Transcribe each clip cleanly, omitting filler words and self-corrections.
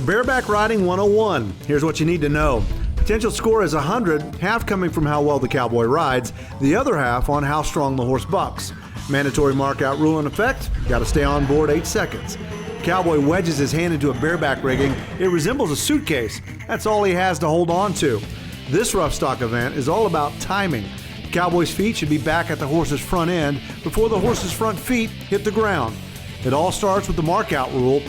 Bareback Riding 101. Here's what you need to know. Potential score is 100, half coming from how well the cowboy rides, the other half on how strong the horse bucks. Mandatory markout rule in effect, got to stay on board 8 seconds. Cowboy wedges his hand into a bareback rigging. It resembles a suitcase. That's all he has to hold on to. This rough stock event is all about timing. The cowboy's feet should be back at the horse's front end before the horse's front feet hit the ground. It all starts with the markout rule.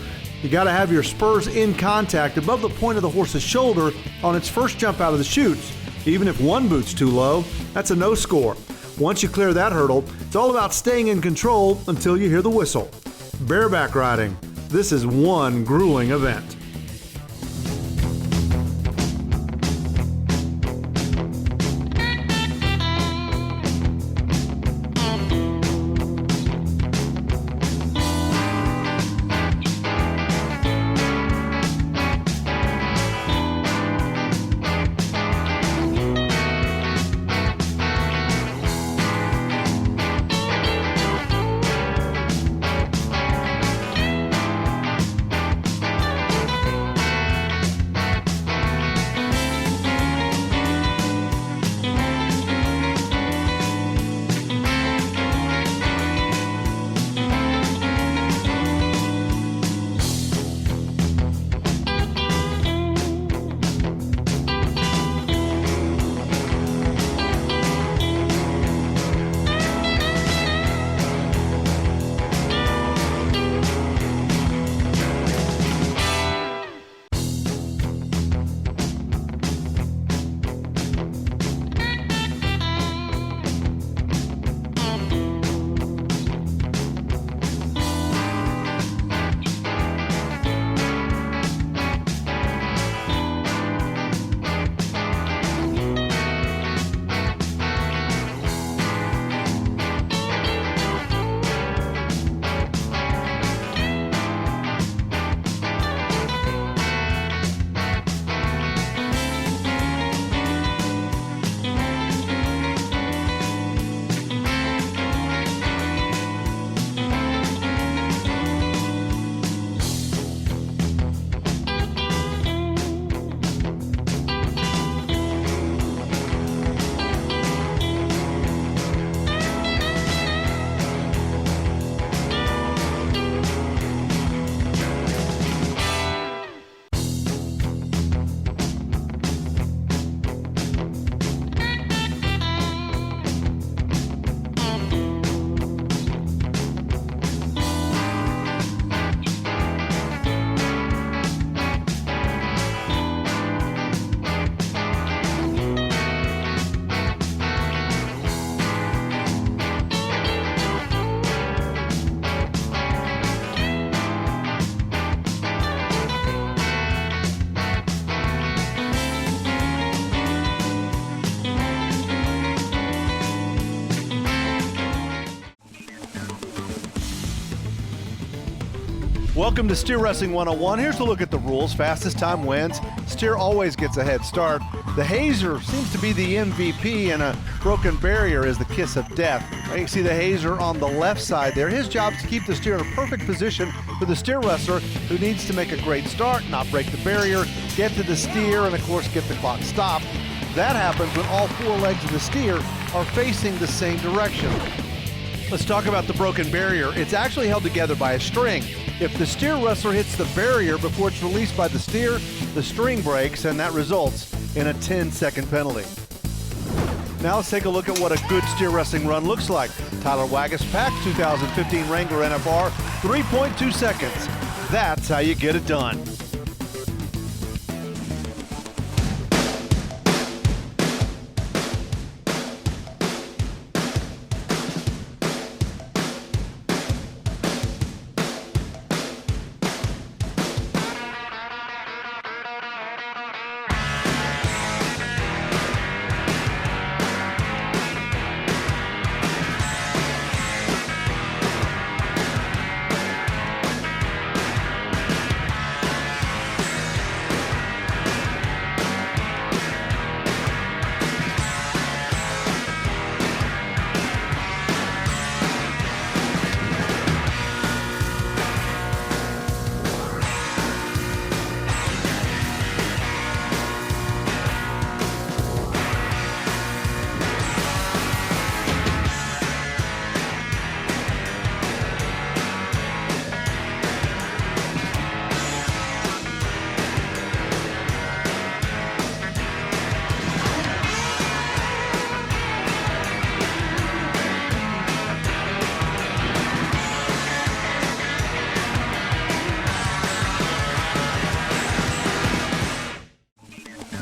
You got to have your spurs in contact above the point of the horse's shoulder on its first jump out of the chutes. Even if one boot's too low, that's a no score. Once you clear that hurdle, it's all about staying in control until you hear the whistle. Bareback riding. This is one grueling event. Welcome to Steer Wrestling 101. Here's a look at the rules. Fastest time wins. Steer always gets a head start. The hazer seems to be the MVP, and a broken barrier is the kiss of death. Now you can see the hazer on the left side there. His job is to keep the steer in a perfect position for the steer wrestler, who needs to make a great start, not break the barrier, get to the steer, and of course get the clock stopped. That happens when all four legs of the steer are facing the same direction. Let's talk about the broken barrier. It's actually held together by a string. If the steer wrestler hits the barrier before it's released by the steer, the string breaks, and that results in a 10-second penalty. Now let's take a look at what a good steer wrestling run looks like. Tyler Waggas Pack, 2015 Wrangler NFR, 3.2 seconds. That's how you get it done.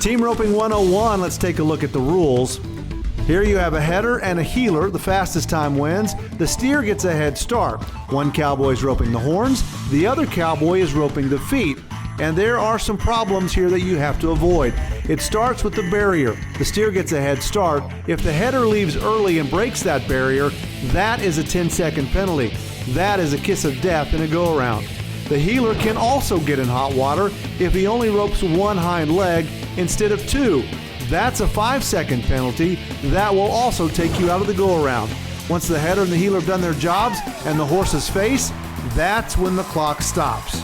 Team Roping 101, let's take a look at the rules. Here you have a header and a heeler. The fastest time wins. The steer gets a head start. One cowboy is roping the horns. The other cowboy is roping the feet. And there are some problems here that you have to avoid. It starts with the barrier. The steer gets a head start. If the header leaves early and breaks that barrier, that is a 10-second penalty. That is a kiss of death in a go-around. The heeler can also get in hot water if he only ropes one hind leg instead of two. That's a 5-second penalty. That will also take you out of the go-around. Once the header and the heeler have done their jobs and the horses face, that's when the clock stops.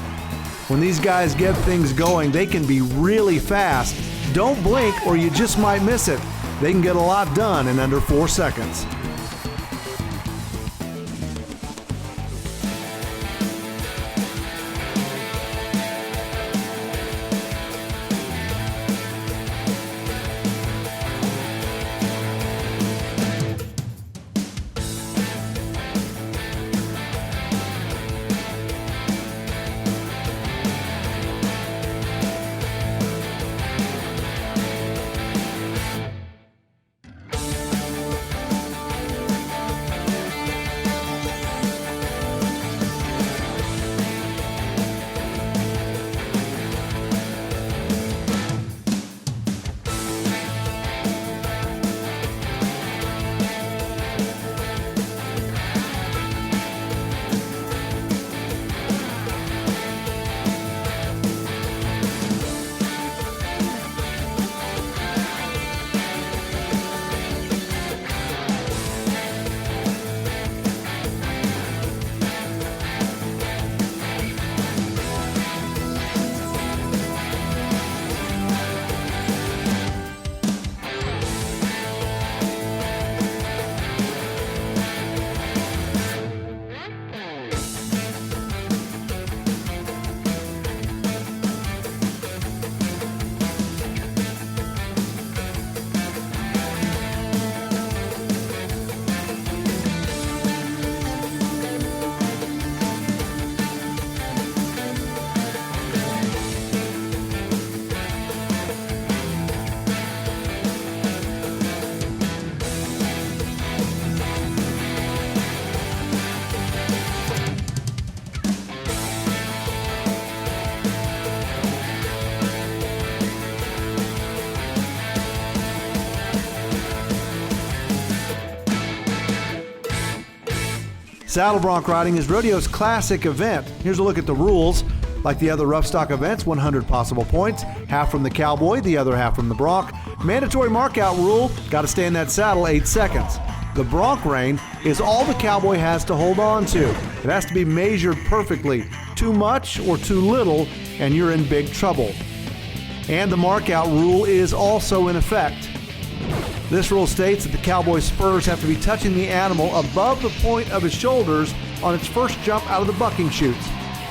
When these guys get things going, they can be really fast. Don't blink or you just might miss it. They can get a lot done in under 4 seconds. Saddle bronc riding is rodeo's classic event. Here's a look at the rules. Like the other rough stock events, 100 possible points, half from the cowboy, the other half from the bronc. Mandatory markout rule, got to stay in that saddle 8 seconds. The bronc rein is all the cowboy has to hold on to. It has to be measured perfectly. Too much or too little, and you're in big trouble. And the markout rule is also in effect. This rule states that the cowboy's spurs have to be touching the animal above the point of his shoulders on its first jump out of the bucking chutes.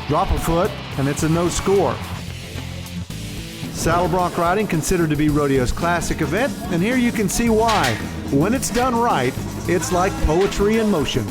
Drop a foot, and it's a no score. Saddle bronc riding considered to be rodeo's classic event, and here you can see why. When it's done right, it's like poetry in motion.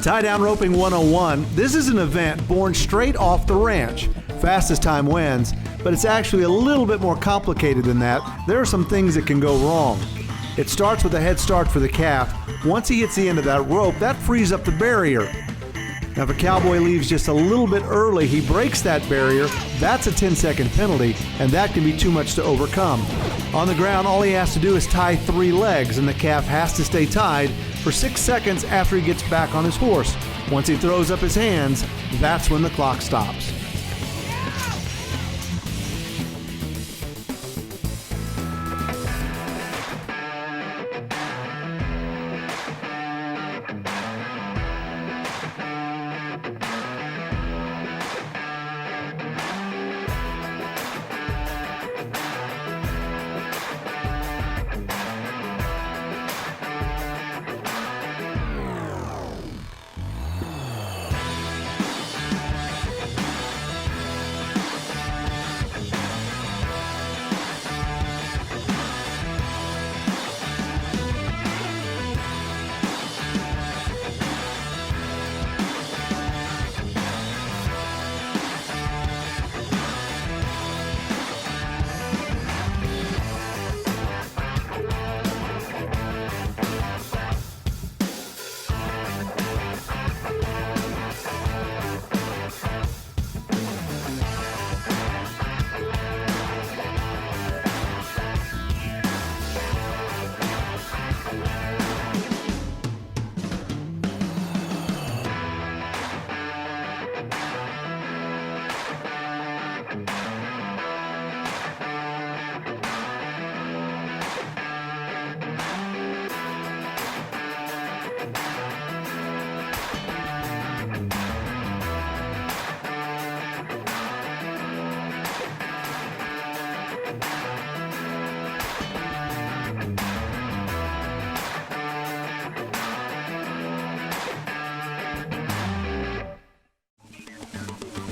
Tie Down Roping 101. This is an event born straight off the ranch. Fastest time wins, but it's actually a little bit more complicated than that. There are some things that can go wrong. It starts with a head start for the calf. Once he hits the end of that rope, that frees up the barrier. Now, if a cowboy leaves just a little bit early, he breaks that barrier. That's a 10-second penalty, and that can be too much to overcome. On the ground, all he has to do is tie 3 legs, and the calf has to stay tied for 6 seconds after he gets back on his horse. Once he throws up his hands, that's when the clock stops.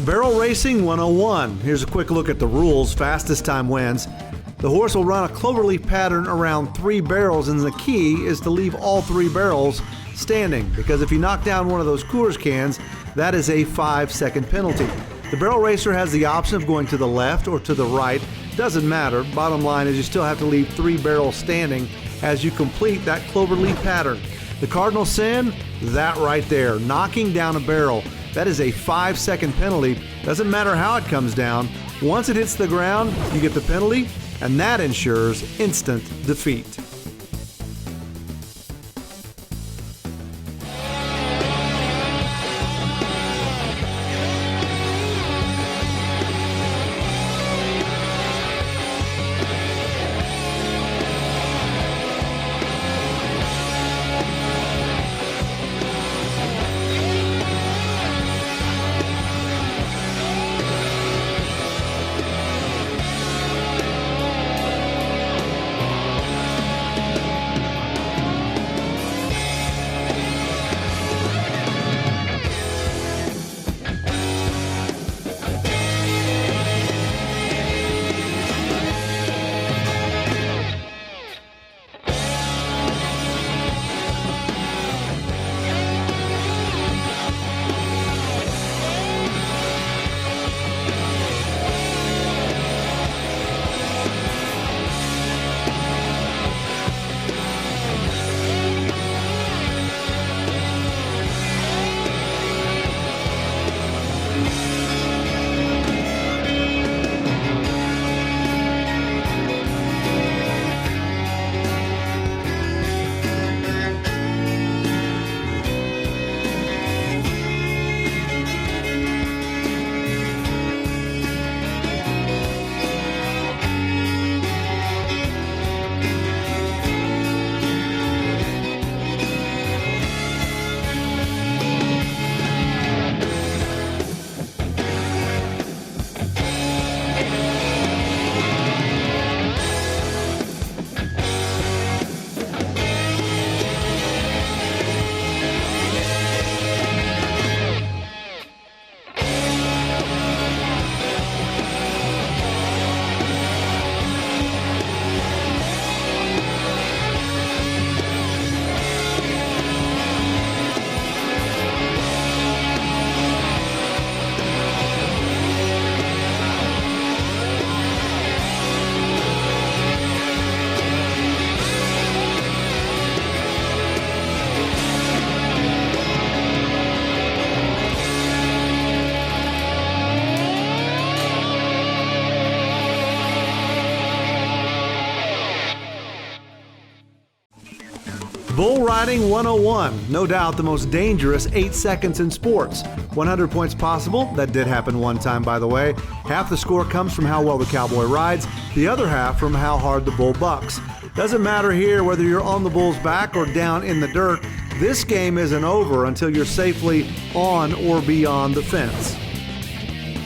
Barrel Racing 101. Here's a quick look at the rules. Fastest time wins. The horse will run a cloverleaf pattern around 3 barrels, and the key is to leave all 3 barrels standing, because if you knock down one of those Coors cans, that is a 5-second penalty. The barrel racer has the option of going to the left or to the right. Doesn't matter. Bottom line is you still have to leave 3 barrels standing as you complete that cloverleaf pattern. The cardinal sin, that right there, knocking down a barrel. That is a 5-second penalty. Doesn't matter how it comes down. Once it hits the ground, you get the penalty, and that ensures instant defeat. Bull Riding 101, no doubt the most dangerous 8 seconds in sports. 100 points possible. That did happen one time, by the way. Half the score comes from how well the cowboy rides, the other half from how hard the bull bucks. Doesn't matter here whether you're on the bull's back or down in the dirt. This game isn't over until you're safely on or beyond the fence.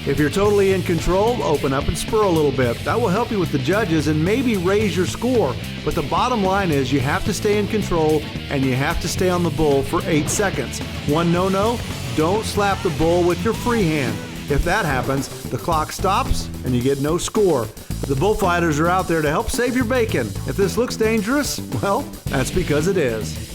If you're totally in control, open up and spur a little bit. That will help you with the judges and maybe raise your score. But the bottom line is you have to stay in control and you have to stay on the bull for 8 seconds. One no-no, don't slap the bull with your free hand. If that happens, the clock stops and you get no score. The bullfighters are out there to help save your bacon. If this looks dangerous, well, that's because it is.